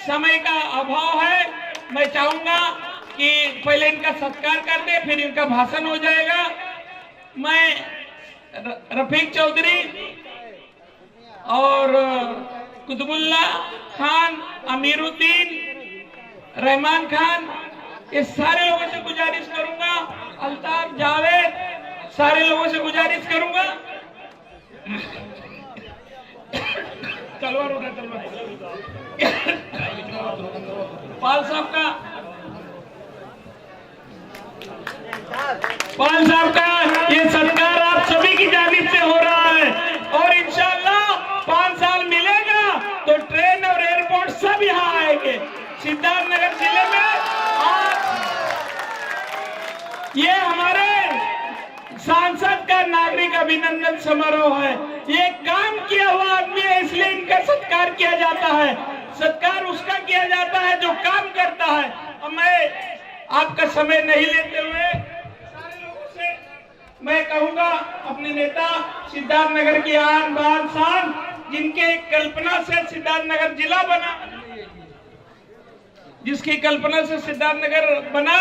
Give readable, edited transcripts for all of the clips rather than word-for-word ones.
समय का अभाव है। मैं चाहूंगा कि पहले इनका सत्कार कर दे, फिर इनका भाषण हो जाएगा। मैं रफीक चौधरी और कुतुबुल्ला खान, अमीरुद्दीन, रहमान खान, ये सारे लोगों से गुजारिश करूंगा, अल्ताफ, जावेद, सारे लोगों से गुजारिश करूंगा। तलवार उठा, तलवार। पाल साहब का ये सत्कार आप सभी की जानिब से हो रहा है और इंशाअल्लाह 5 साल मिलेगा तो ट्रेन और एयरपोर्ट सब यहाँ आएंगे। सिद्धार्थनगर जिले में आज ये हमारे सांसद का नागरिक अभिनंदन समारोह है। ये काम किया हुआ आदमी है, इसलिए इनका सत्कार किया जाता है। सत्कार उसका किया जाता है जो काम करता है। और मैं आपका समय नहीं लेते हुए सारे लोगों से मैं कहूंगा, अपने नेता सिद्धार्थनगर की आन बान शान, जिनके कल्पना से सिद्धार्थनगर जिला बना, जिसकी कल्पना से सिद्धार्थनगर बना,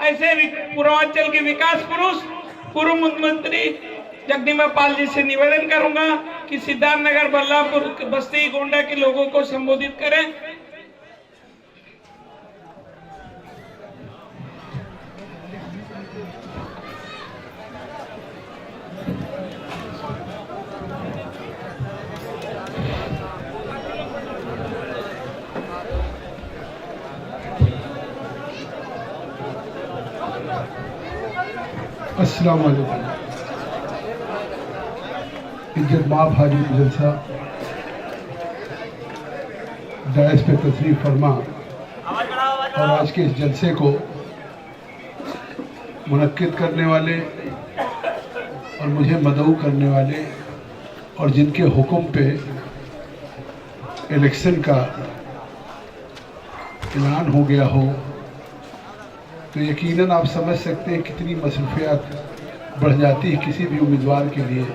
ऐसे पूर्वांचल के विकास पुरुष पूर्व मुख्यमंत्री जगदीमा पाल जी से निवेदन करूंगा कि सिद्धार्थनगर, बल्लापुर, बस्ती, गोंडा के लोगों को संबोधित करें। अस्सलाम वालेकुम। इज्जत माफ हाजिर जलसा डायस पे तशरीफ फरमा और आज के इस जलसे को मुनक्किद करने वाले और मुझे मदऊ करने वाले और जिनके हुक्म पे इलेक्शन का ऐलान हो गया हो, तो यकीनन आप समझ सकते हैं कितनी मसरूफियात बढ़ जाती है किसी भी उम्मीदवार के लिए।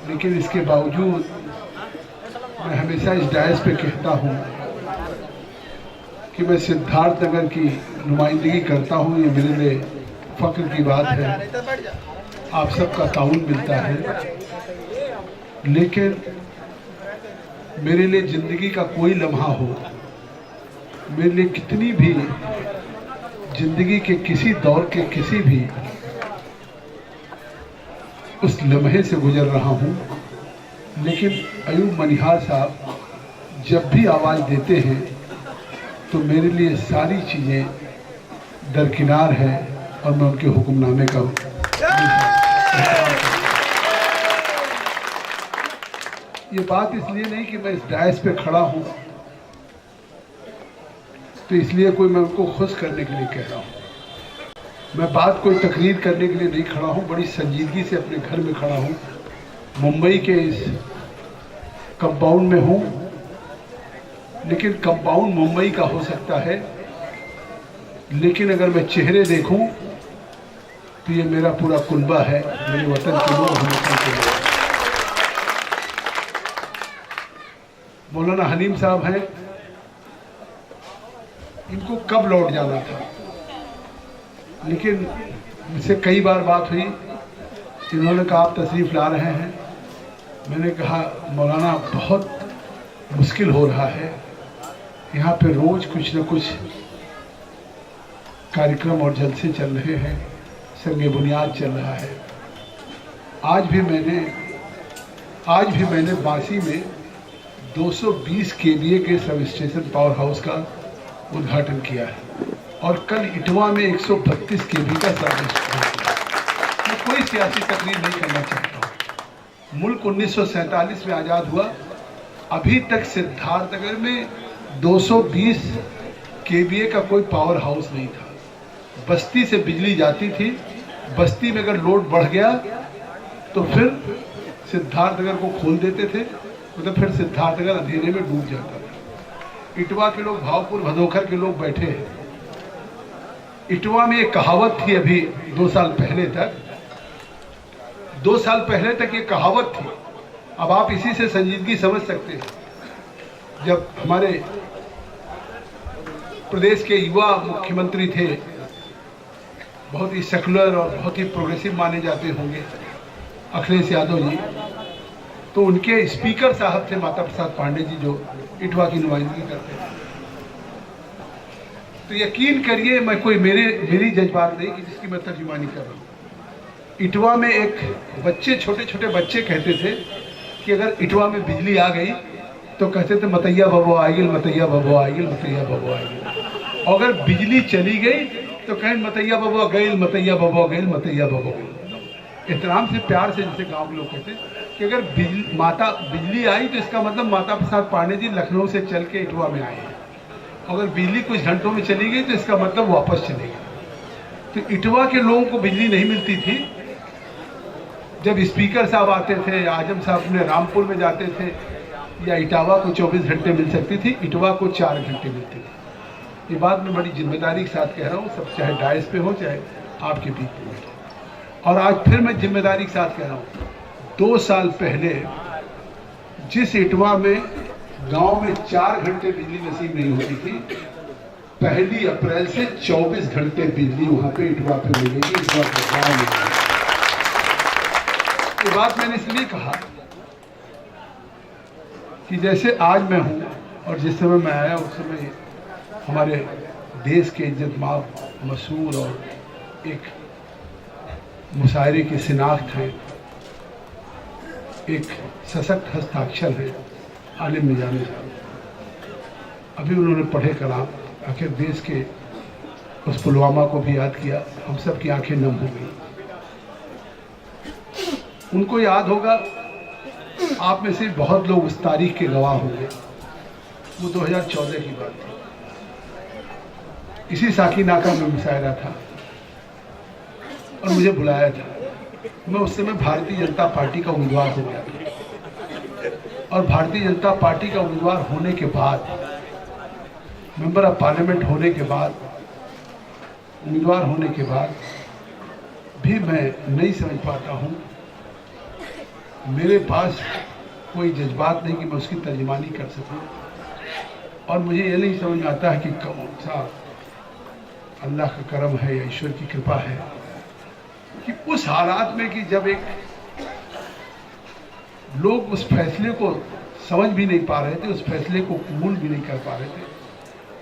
लेकिन इसके बावजूद मैं हमेशा इस डायस पे कहता हूँ कि मैं सिद्धार्थनगर की नुमाइंदगी करता हूँ। ये मेरे लिए फ़ख्र की बात है, आप सबका ताउन मिलता है। लेकिन मेरे लिए ज़िंदगी का कोई लम्हा हो, मेरे लिए कितनी भी जिंदगी के किसी दौर के किसी भी उस लम्हे से गुजर रहा हूँ, लेकिन अयूब मनिहार साहब जब भी आवाज़ देते हैं तो मेरे लिए सारी चीज़ें दरकिनार है और मैं उनके हुक्मनामे का ये बात इसलिए नहीं कि मैं इस डायस पे खड़ा हूँ तो इसलिए कोई मैं उनको खुश करने के लिए कह रहा हूँ। मैं बात कोई तकरीर करने के लिए नहीं खड़ा हूँ, बड़ी संजीदगी से अपने घर में खड़ा हूँ। मुंबई के इस कंपाउंड में हूँ, लेकिन कंपाउंड मुंबई का हो सकता है, लेकिन अगर मैं चेहरे देखूँ तो ये मेरा पूरा कुनबा है, मेरे वतन के लोग, हिंदुस्तान के लोग। मौलाना हलीम साहब हैं, इनको कब लौट जाना था, लेकिन मुझसे कई बार बात हुई। इन्होंने कहा आप तशरीफ़ ला रहे हैं। मैंने कहा मौलाना बहुत मुश्किल हो रहा है, यहाँ पे रोज़ कुछ न कुछ कार्यक्रम और जलसे चल रहे हैं, संगे बुनियाद चल रहा है। आज भी मैंने बासी में 220 केवीए के सब स्टेशन पावर हाउस का उद्घाटन किया है और कल इटवा में 132 केवी का सर्विस किया। मैं कोई सियासी तकरीर नहीं करना चाहता हूँ। मुल्क 1947 में आज़ाद हुआ, अभी तक सिद्धार्थनगर में 220 केवीए का कोई पावर हाउस नहीं था। बस्ती से बिजली जाती थी, बस्ती में अगर लोड बढ़ गया तो फिर सिद्धार्थनगर को खोल देते थे, मतलब फिर सिद्धार्थनगर अंधेरे में डूब जाता था। इटवा के लोग, भावपुर, भदोखर के लोग बैठे हैं। इटवा में एक कहावत थी, अभी 2 साल पहले तक ये कहावत थी। अब आप इसी से संजीदगी समझ सकते हैं। जब हमारे प्रदेश के युवा मुख्यमंत्री थे, बहुत ही सेकुलर और बहुत ही प्रोग्रेसिव माने जाते होंगे, अखिलेश यादव जी। तो उनके स्पीकर साहब थे माता प्रसाद पांडे जी, जो इटवा की नुमाइंदगी करते थे। तो यकीन करिए, मैं कोई मेरी जज्बात नहीं कि जिसकी मैं तर्जुमानी कर रहा हूँ। इटवा में एक बच्चे, छोटे छोटे बच्चे कहते थे कि अगर इटवा में बिजली आ गई तो कहते थे मतैया बबो आएगी, मतैया बबो आएगी, मतैया बबो आएगी। और अगर बिजली चली गई तो कहें मतैया बबो गई, मतैया बबो गई, मतैया बबो गई। एहतराम से, प्यार से, जैसे गाँव के लोग कहते कि अगर बिजली आई तो इसका मतलब माता प्रसाद पांडे जी लखनऊ से चल के इटवा में आए हैं। अगर बिजली कुछ घंटों में चली गई तो इसका मतलब वापस चलेगी। तो इटवा के लोगों को बिजली नहीं मिलती थी। जब स्पीकर साहब आते थे, आजम साहब अपने रामपुर में जाते थे, या इटावा को 24 घंटे मिल सकती थी, इटवा को 4 घंटे मिलती थी। ये बात मैं बड़ी जिम्मेदारी के साथ कह रहा हूँ, सब चाहे डायस पे हो चाहे आपके बीच में हो। और आज फिर मैं जिम्मेदारी के साथ कह रहा हूँ, 2 साल पहले जिस इटवा में गांव में 4 घंटे बिजली नसीब नहीं होती थी, 1 अप्रैल से 24 घंटे बिजली वहां पे इटवा पे मिलेगी, इटवा के गाँव में। ये बात मैंने इसलिए कहा कि जैसे आज मैं हूं और जिस समय मैं आया उस समय हमारे देश के इज्जतमाब, मशहूर और एक मुशायरे की शिनाख्त है, एक सशक्त हस्ताक्षर है आलिम निजामी साहब। अभी उन्होंने पढ़े कलाम, आखिर देश के उस पुलवामा को भी याद किया, हम सब की आंखें नम हो गई। उनको याद होगा, आप में से बहुत लोग उस तारीख के गवाह होंगे। वो 2014 की बात थी, इसी साकीनाका में मुशायरा था और मुझे बुलाया था। मैं उस समय भारतीय जनता पार्टी का उम्मीदवार हो गया था और भारतीय जनता पार्टी का उम्मीदवार होने के बाद, मेंबर ऑफ पार्लियामेंट होने के बाद, उम्मीदवार होने के बाद भी मैं नहीं समझ पाता हूँ, मेरे पास कोई जज्बात नहीं कि मैं उसकी तर्जुमानी कर सकूं। और मुझे ये नहीं समझ में आता है कि कौन सा अल्लाह का करम है या ईश्वर की कृपा है कि उस हालात में कि जब एक लोग उस फैसले को समझ भी नहीं पा रहे थे, उस फैसले को कबूल भी नहीं कर पा रहे थे,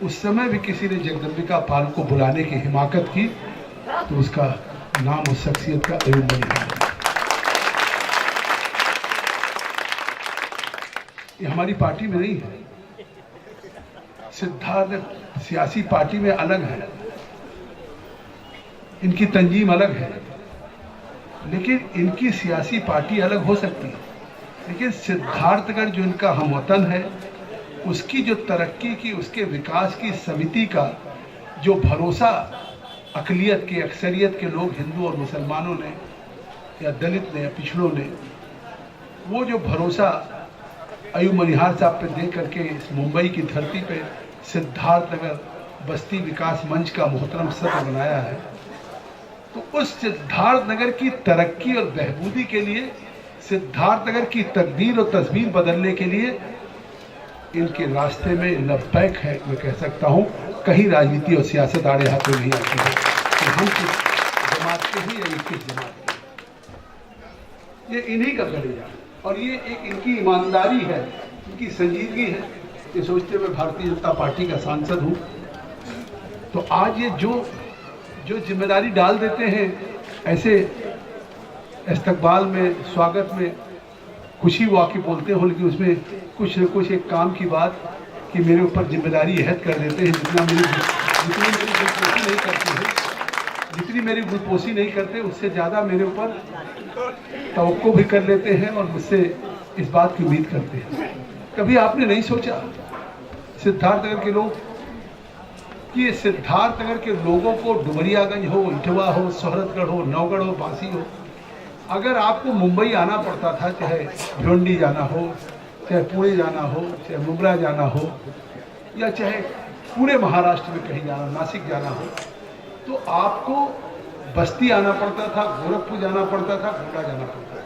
उस समय भी किसी ने जगदम्बिका पाल को बुलाने की हिमाकत की, तो उसका नाम उस शख्सियत का अयूब मलिक है। ये हमारी पार्टी में नहीं है। सिद्धार्थ सियासी पार्टी में अलग है, इनकी तंजीम अलग है, लेकिन इनकी सियासी पार्टी अलग हो सकती है। लेकिन सिद्धार्थगढ़ जो इनका हमवतन है, उसकी जो तरक्की की, उसके विकास की समिति का जो भरोसा अक़लियत के, अक्सरियत के लोग, हिंदू और मुसलमानों ने या दलित ने या पिछड़ों ने, वो जो भरोसा अयूब मनिहार साहब पे दे करके इस मुंबई की धरती पे सिद्धार्थनगर बस्ती विकास मंच का मोहतरम सदर बनाया है, तो उस सिद्धार्थनगर की तरक्की और बहबूदी के लिए, सिद्धार्थनगर की तकदीर और तस्वीर बदलने के लिए इनके रास्ते में लब्बैक है। मैं कह सकता हूँ कहीं राजनीति और सियासत आड़े हाथों नहीं आती है कि हम किस जमात के हैं या किस जमात के। ये इन्हीं का करेगा और ये एक इनकी ईमानदारी है, इनकी संजीदगी है। ये सोचते हुए भारतीय जनता पार्टी का सांसद हूँ, तो आज ये जो जिम्मेदारी डाल देते हैं, ऐसे इस्तकबाल में, स्वागत में खुशी वाकई बोलते हो, लेकिन उसमें कुछ न कुछ एक काम की बात कि मेरे ऊपर जिम्मेदारी अहद कर देते हैं। जितनी मेरी गुलपोशी नहीं करते, उससे ज़्यादा मेरे ऊपर तवक्को भी कर लेते हैं और मुझसे इस बात की उम्मीद करते हैं। कभी आपने नहीं सोचा सिद्धार्थनगर के लोग कि ये सिद्धार्थनगर के लोगों को डुमरियागंज हो, इटवा हो, शोहरतगढ़ हो, नौगढ़ हो, बांसी हो, अगर आपको मुंबई आना पड़ता था, चाहे भिवंडी जाना हो, चाहे पुणे जाना हो, चाहे मुंब्रा जाना हो, या चाहे पूरे महाराष्ट्र में कहीं जाना, नासिक जाना हो, तो आपको बस्ती आना पड़ता था, गोरखपुर जाना पड़ता था, गोंडा जाना पड़ता था।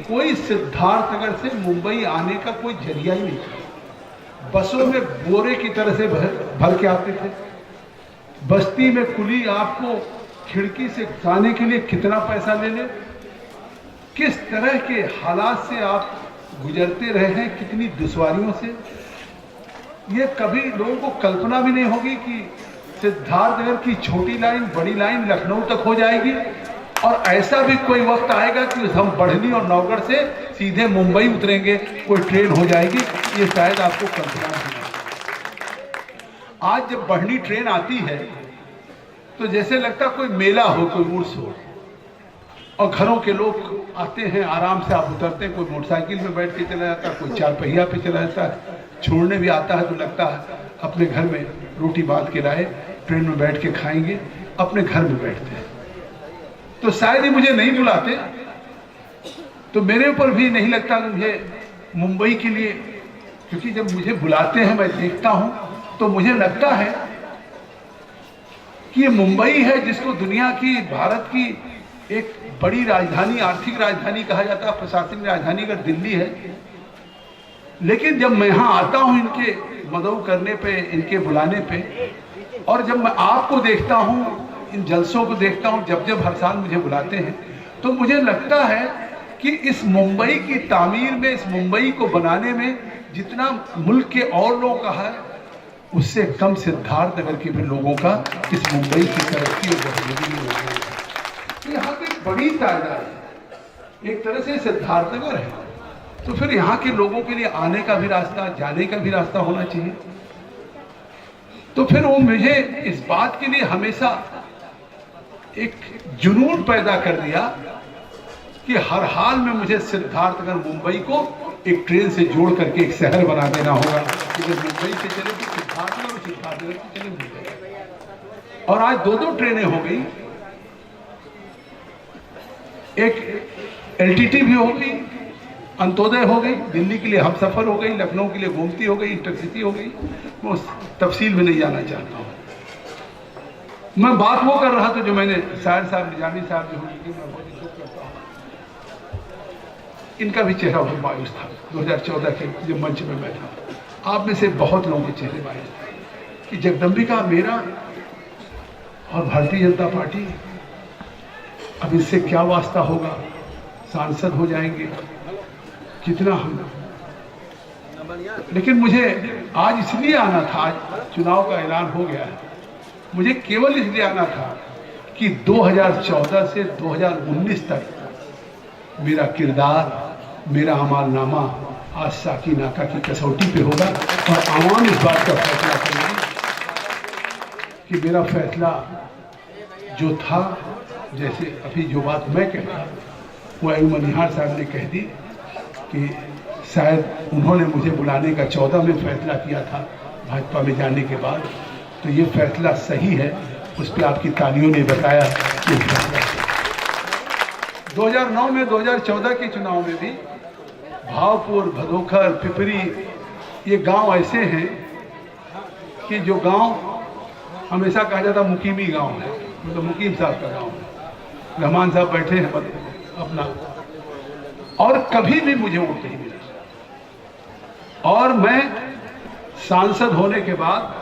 कोई सिद्धार्थनगर से मुंबई आने का कोई जरिया ही नहीं था। बसों में बोरे की तरह से भर के आते थे। बस्ती में कुली आपको खिड़की से घुसाने के लिए कितना पैसा ले ले, किस तरह के हालात से आप गुजरते रहे हैं, कितनी दुश्वारियों से, ये कभी लोगों को कल्पना भी नहीं होगी कि सिद्धार्थनगर की छोटी लाइन बड़ी लाइन लखनऊ तक हो जाएगी, और ऐसा भी कोई वक्त आएगा कि हम बढ़नी और नौगढ़ से सीधे मुंबई उतरेंगे, कोई ट्रेन हो जाएगी, ये शायद आपको कल्पना नहीं है। आज जब बढ़नी ट्रेन आती है तो जैसे लगता कोई मेला हो, कोई उर्स हो, और घरों के लोग आते हैं, आराम से आप उतरते हैं, कोई मोटरसाइकिल में बैठ के चला जाता है, कोई चार पहिया पे चला जाता है, छोड़ने भी आता है तो लगता है अपने घर में रोटी बांध के लाए, ट्रेन में बैठ के खाएंगे, अपने घर में बैठते हैं। तो शायद ही मुझे नहीं बुलाते तो मेरे ऊपर भी नहीं लगता मुझे मुंबई के लिए, क्योंकि जब मुझे बुलाते हैं मैं देखता हूं तो मुझे लगता है कि ये मुंबई है जिसको दुनिया की, भारत की एक बड़ी राजधानी, आर्थिक राजधानी कहा जाता है, प्रशासनिक राजधानी अगर दिल्ली है, लेकिन जब मैं यहाँ आता हूँ इनके मदऊ करने पे, इनके बुलाने पे, और जब मैं आपको देखता हूँ, इन जलसों को देखता हूँ, जब जब हर साल मुझे बुलाते हैं, तो मुझे लगता है कि इस मुंबई की तामीर में, इस मुंबई को बनाने में जितना मुल्क के और लोगों का है, उससे कम सिद्धार्थनगर के भी लोगों का इस मुंबई की तरक्की और बढ़ोतरी में हो गई है। यहाँ की बड़ी तादाद है, एक तरह से सिद्धार्थनगर है, तो फिर यहाँ के लोगों के लिए आने का भी रास्ता, जाने का भी रास्ता होना चाहिए। तो फिर वो मुझे इस बात के लिए हमेशा एक जुनून पैदा कर दिया कि हर हाल में मुझे सिद्धार्थनगर मुंबई को एक ट्रेन से जोड़ करके एक शहर बना देना होगा, कि जब मुंबई से चले तो सिद्धार्थनगर, और सिद्धार्थनगर से चले मुंबई। और आज दो ट्रेनें हो गई, एक एलटीटी भी हो गई, अंत्योदय हो गई, दिल्ली के लिए हम सफर हो गई, लखनऊ के लिए गोमती हो गई, इंटरसिटी हो गई। मैं तफसील में नहीं जाना चाहता हूँ। मैं बात वो कर रहा था जो मैंने शायर साहब, निजामी साहब जो होंगे, मैं बहुत ही दुख करता हूँ, इनका भी चेहरा बहुत मायूस था 2014 के जब मंच में मैं था। आप में से बहुत लोगों के चेहरे मायूस थे कि जगदम्बिका मेरा और भारतीय जनता पार्टी, अब इससे क्या वास्ता होगा, सांसद हो जाएंगे, कितना हम। लेकिन मुझे आज इसलिए आना था, आज चुनाव का ऐलान हो गया है, मुझे केवल इसलिए आना था कि 2014 से 2019 तक मेरा किरदार, मेरा अमालनामा आज साकी नाका की कसौटी पे होगा, और आवाम इस बात का फैसला करेगी कि मेरा फैसला जो था, जैसे अभी जो बात मैं कहता, वो अयूब मनिहार साहब ने कह दी कि शायद उन्होंने मुझे बुलाने का 14 में फैसला किया था भाजपा में जाने के बाद, तो ये फैसला सही है, उस पर आपकी तालियों ने बताया कि 2009 में, 2014 के चुनाव में भी भावपुर, भदोखर, पिपरी, ये गांव ऐसे हैं कि जो गांव हमेशा कहा जाता मुकीमी गांव है, मतलब मुकीम साहब का गांव है, रहमान साहब बैठे हैं अपना, और कभी भी मुझे वोट नहीं मिला। और मैं सांसद होने के बाद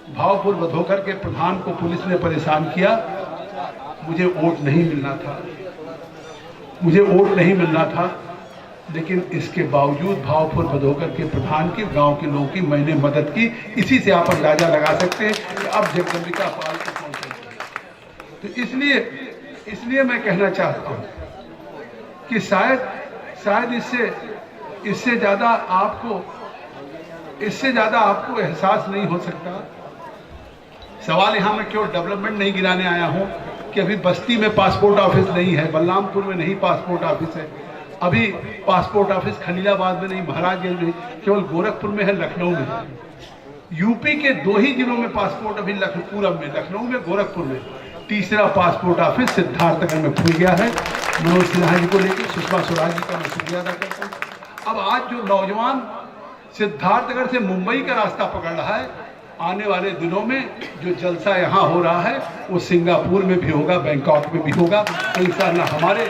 भावपुर भदोखर के प्रधान को पुलिस ने परेशान किया, मुझे वोट नहीं मिलना था, मुझे वोट नहीं मिलना था, लेकिन इसके बावजूद भावपुर भदोखर के प्रधान की, गांव के लोगों की मैंने मदद की। इसी से आप अंदाजा लगा सकते हैं कि अब जगदम्बिका पाल को कौन करता है। तो इसलिए मैं कहना चाहता हूं कि शायद इससे ज्यादा आपको एहसास नहीं हो सकता। सवाल यहाँ मैं केवल डेवलपमेंट नहीं गिनाने आया हूँ कि अभी बस्ती में पासपोर्ट ऑफिस नहीं है, बलरामपुर में नहीं पासपोर्ट ऑफिस है, अभी पासपोर्ट ऑफिस खलीलाबाद में नहीं, महाराजगंज में, केवल गोरखपुर में है, लखनऊ में है। यूपी के 2 ही जिलों में पासपोर्ट अभी पूरब में, लखनऊ में, गोरखपुर में। तीसरा पासपोर्ट ऑफिस सिद्धार्थनगर में खुल गया है। मनोज सिन्हा जी को लेकर, सुषमा स्वराज जी का मैं शुक्रिया अदा करता हूँ। अब आज जो नौजवान सिद्धार्थनगर से मुंबई का रास्ता पकड़ रहा है, आने वाले दिनों में जो जलसा यहाँ हो रहा है वो सिंगापुर में भी होगा, बैंकॉक में भी होगा। तो इंशाअल्लाह हमारे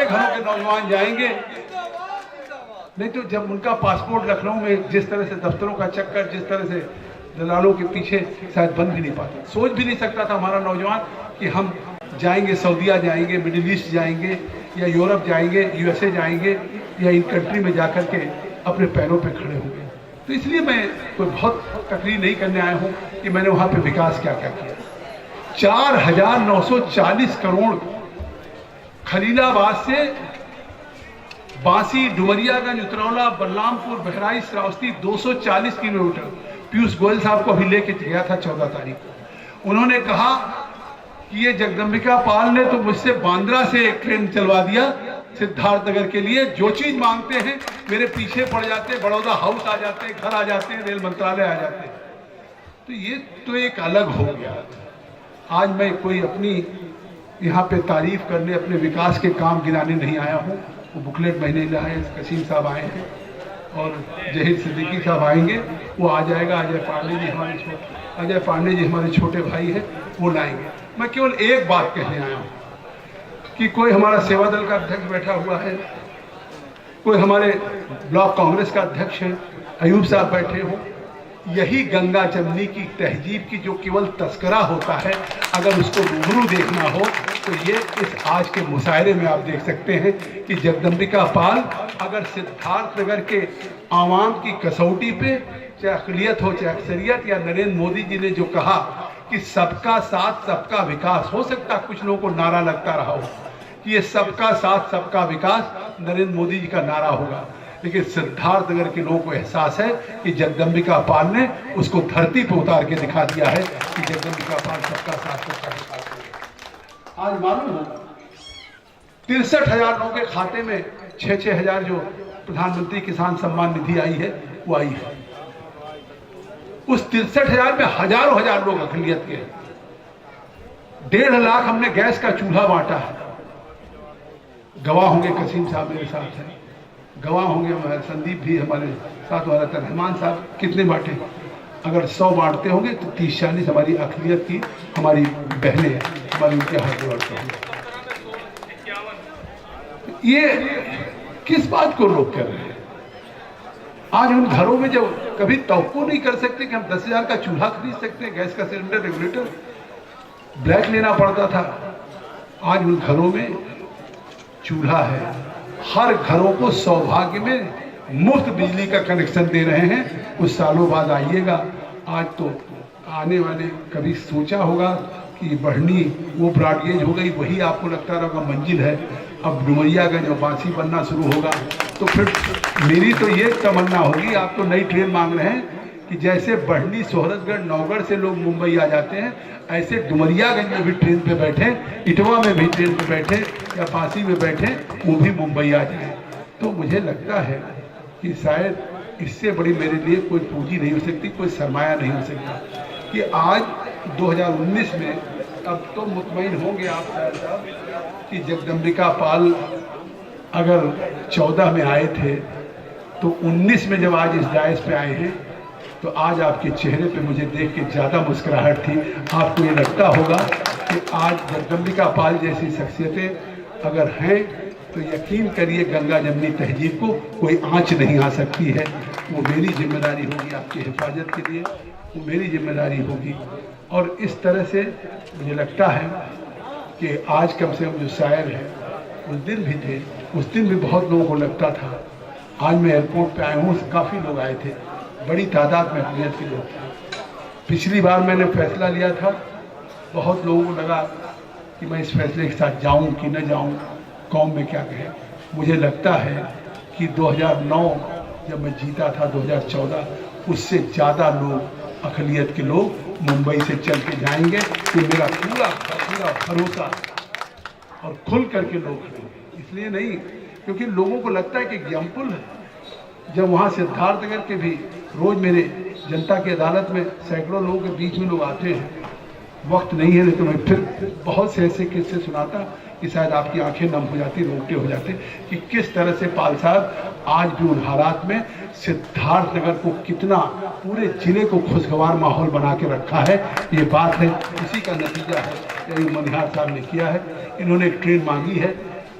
घरों के नौजवान जाएंगे नहीं तो जब उनका पासपोर्ट लखनऊ में जिस तरह से दफ्तरों का चक्कर, जिस तरह से दलालों के पीछे, शायद बन भी नहीं पाता। सोच भी नहीं सकता था हमारा नौजवान कि हम जाएंगे, सऊदीया जाएंगे, मिडिल ईस्ट जाएंगे, या यूरोप जाएंगे, यूएसए जाएंगे, या इन कंट्री में जाकर के अपने पैरों पे खड़े होंगे। तो इसलिए मैं कोई बहुत तकरीर नहीं करने आया हूँ कि मैंने वहाँ पे विकास क्या क्या किया। 4,940 करोड़ खलीलाबाद से बांसी, डुमरियागंज, उतरौला, बलरामपुर, बहराइच, श्रावस्ती 240 किलोमीटर पीयूष गोयल साहब को अभी लेके गया था 14 तारीख को। उन्होंने कहा कि ये जगदम्बिका पाल ने तो मुझसे बांद्रा से एक ट्रेन चलवा दिया सिद्धार्थनगर के लिए। जो चीज मांगते हैं मेरे पीछे पड़ जाते हैं, बड़ौदा हाउस आ जाते हैं, घर आ जाते हैं, रेल मंत्रालय आ जाते हैं। तो ये तो एक अलग हो गया। आज मैं कोई अपनी यहाँ पे तारीफ करने, अपने विकास के काम गिनाने नहीं आया हूँ। वो बुकलेट मैंने लाए, कसीम साहब आए हैं और जहीर सिद्दीकी साहब आएंगे, वो आ जाएगा। अजय पांडे जी हमारे छोटे भाई हैं, वो लाएंगे। मैं केवल एक बात कहने आया हूँ कि कोई हमारा सेवा दल का अध्यक्ष बैठा हुआ है, कोई हमारे ब्लॉक कांग्रेस का अध्यक्ष है, अयूब साहब बैठे हो, यही गंगा जमनी की तहजीब की जो केवल तस्करा होता है, अगर उसको रूबरू देखना हो तो ये इस आज के मुशायरे में आप देख सकते हैं कि जगदम्बिका पाल अगर सिद्धार्थनगर के आवाम की कसौटी पे, चाहे अक़लियत हो चाहे अक्सरियत, या नरेंद्र मोदी जी ने जो कहा कि सबका साथ सबका विकास, हो सकता है कुछ लोगों को नारा लगता रहा हो कि ये सबका साथ सबका विकास नरेंद्र मोदी जी का नारा होगा, लेकिन सिद्धार्थनगर के लोगों को एहसास है कि जगदम्बिका पाल ने उसको धरती पर उतार के दिखा दिया है कि जगदम्बिका पाल सबका साथ सबका विकास करेगा। आज मालूम हो 63,000 लोगों के खाते में 6,000 जो प्रधानमंत्री किसान सम्मान निधि आई है वो आई है। उस 63,000 में हजार लोग अक़लियत के। 1.5 लाख हमने गैस का चूल्हा बांटा है। गवाह होंगे, कसीम साहब मेरे साथ हैं, गवाह होंगे, हमारे संदीप भी हमारे साथ वाला था, रहमान साहब कितने बांटे। अगर 100 बांटते होंगे तो 30-40 हमारी अक़लियत की, हमारी बहनें हैं, हमारी उनके हाथ जोड़ते होंगे। ये किस बात को लोग कर रहे हैं? आज उन घरों में जब कभी तवक्को नहीं कर सकते कि हम 10,000 का चूल्हा खरीद सकते हैं, गैस का सिलेंडर, रेगुलेटर ब्लैक लेना पड़ता था, आज उन घरों में चूल्हा है। हर घरों को सौभाग्य में मुफ्त बिजली का कनेक्शन दे रहे हैं। कुछ सालों बाद आइएगा, आज तो आने वाले कभी सोचा होगा कि बढ़नी वो ब्रॉडगेज हो गई, वही आपको लगता रहेगा मंजिल है। अब डुमरियागंज और बांसी बनना शुरू होगा तो फिर मेरी तो ये तमन्ना होगी, आप तो नई ट्रेन मांग रहे हैं कि जैसे बढ़नी, सोहरतगढ़, नौगढ़ से लोग मुंबई आ जाते हैं, ऐसे डुमरियागंज में भी ट्रेन पे बैठे, इटवा में भी ट्रेन पे बैठे, या बांसी में बैठे, वो भी मुंबई आ जाए। तो मुझे लगता है कि शायद इससे बड़ी मेरे लिए कोई पूंजी नहीं हो सकती, कोई सरमाया नहीं हो सकता कि आज 2019 में, अब तो मुतमईन होंगे आप साहब कि जगदम्बिका पाल अगर 14 में आए थे तो 19 में जब आज इस डायस पे आए हैं तो आज आपके चेहरे पे मुझे देख के ज़्यादा मुस्कुराहट थी। आपको ये लगता होगा कि आज जगदम्बिका पाल जैसी शख्सियतें अगर हैं तो यकीन करिए गंगा जमनी तहजीब को कोई आंच नहीं आ सकती है। वो मेरी जिम्मेदारी होगी आपकी हिफाजत के लिए, वो मेरी जिम्मेदारी होगी। और इस तरह से मुझे लगता है कि आज कम से कम जो शायर हैं उस दिन भी थे, उस दिन भी बहुत लोगों को लगता था। आज मैं एयरपोर्ट पे आया हूँ, काफ़ी लोग आए थे, बड़ी तादाद में अक़लियत के लोग थे। पिछली बार मैंने फैसला लिया था, बहुत लोगों को लगा कि मैं इस फैसले के साथ जाऊं कि न जाऊं, कौम में क्या कहे। मुझे लगता है कि 2009 जब मैं जीता था, 2014 उससे ज़्यादा लोग, अक़लियत के लोग मुंबई से चल के जाएंगे। कि मेरा पूरा भरोसा और खुल करके लोग खड़ेंगे। इसलिए नहीं क्योंकि लोगों को लगता है कि एग्जाम्पल है। जब वहाँ सिद्धार्थनगर के भी रोज़ मेरे जनता की अदालत में सैकड़ों लोगों के बीच में लोग आते हैं, वक्त नहीं है तो मैं फिर बहुत से ऐसे किस्से सुनाता कि शायद आपकी आंखें नम हो जाती, रोंगटे हो जाते कि किस तरह से पाल साहब आज भी उन हालात में सिद्धार्थनगर को कितना, पूरे जिले को खुशगवार माहौल बना के रखा है। ये बात है, इसी का नतीजा है यही मनिहार साहब ने किया है। इन्होंने एक ट्रेन मांगी है,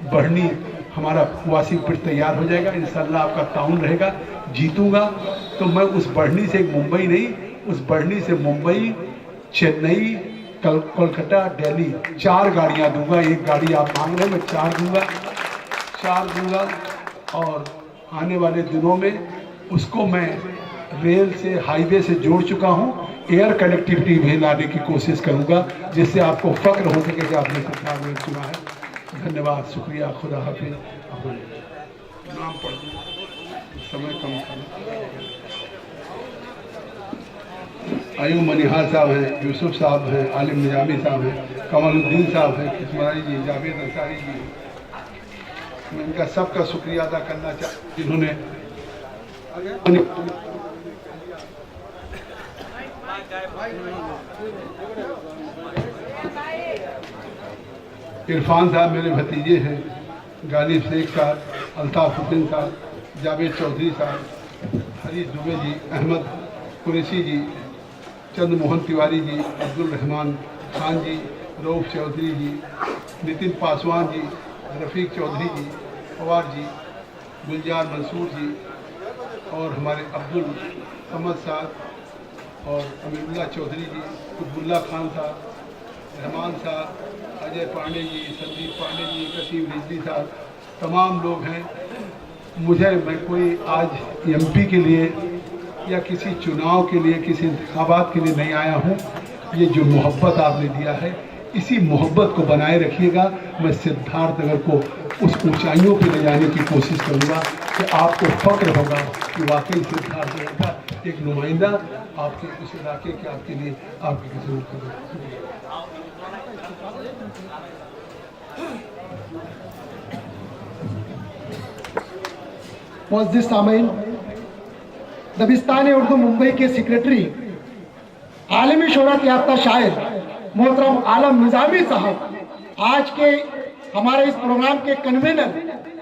बढ़नी हमारा वासी पिट तैयार हो जाएगा, इंशाल्लाह आपका ताउन रहेगा। जीतूंगा तो मैं उस बढ़नी से मुंबई नहीं, उस बढ़नी से मुंबई, चेन्नई, कोलकाता, दिल्ली 4 गाड़ियां दूंगा। 1 गाड़ी आप मांग रहे हैं, मैं 4 दूंगा। और आने वाले दिनों में उसको मैं रेल से, हाईवे से जोड़ चुका हूं। एयर कनेक्टिविटी भी लाने की कोशिश करूंगा, जिससे आपको फक्र हो सके कि आपने सरकार में चुना है। धन्यवाद, शुक्रिया, खुदा हाफिज। नाम पढ़ समय कम था। आयु मनिहार साहब हैं, यूसुफ साहब हैं, आलिम निजामी साहब हैं, कमालुद्दीन साहब हैं, किस्मारी जी, जावेद अंसारी जी। मैं इनका सबका शुक्रिया अदा करना चाहता, जिन्होंने इरफान साहब मेरे भतीजे हैं, गालिब शेख साहब, अल्ताफ हुसैन साहब, जावेद चौधरी साहब, हरीश दुबे जी, अहमद कुरैशी जी, चंद्रमोहन तिवारी जी, अब्दुल रहमान खान जी, रऊफ चौधरी जी, नितिन पासवान जी, रफ़ीक चौधरी जी, पवार जी, गुलजार मंसूर जी, और हमारे अब्दुल समद साहब और अमीरुल्लाह चौधरी जी, कुतुबुल्लाह खान साहब, रहमान साहब, अजय पांडे जी, संदीप पांडे जी, कसीम रिजवी साहब, तमाम लोग हैं। मैं कोई आज एमपी के लिए या किसी चुनाव के लिए, किसी इंतखाबात के लिए नहीं आया हूँ। ये जो मोहब्बत आपने दिया है, इसी मोहब्बत को बनाए रखिएगा। मैं सिद्धार्थनगर को उस ऊंचाइयों पर ले जाने की कोशिश करूँगा कि आपको फक्र होगा कि वाकई सिद्धार्थनगर का एक नुमाइंदा आपके उस इलाके के आपके लिए आपकी जरूर करें। मुअज़्ज़िज़ सामीन, दबिस्तान उर्दू मुंबई के सेक्रेटरी, आलमी शोहरत याफ्ता शायर मोहतरम आलम निजामी साहब, आज के हमारे इस प्रोग्राम के कन्वीनर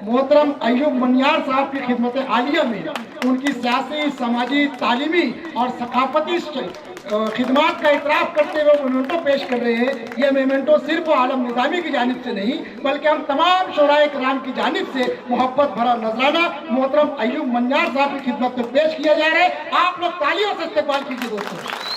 मोहतरम अय्यूब मनियार साहब की खिदमत आलिया में उनकी सियासी, समाजी, तालीमी और सकाफती खिदमात का इतराफ़ करते हुए मोमेंटो पेश कर रहे हैं। यह मोमेंटो सिर्फ आलम निजामी की जानिब से नहीं, बल्कि हम तमाम शोराए किराम की जानिब से मोहब्बत भरा नजराना मोहतरम अय्यूब मनियार साहब की खिदमत में पेश किया जा रहा है। आप लोग तालियों से इस्तेमाल कीजिए दोस्तों।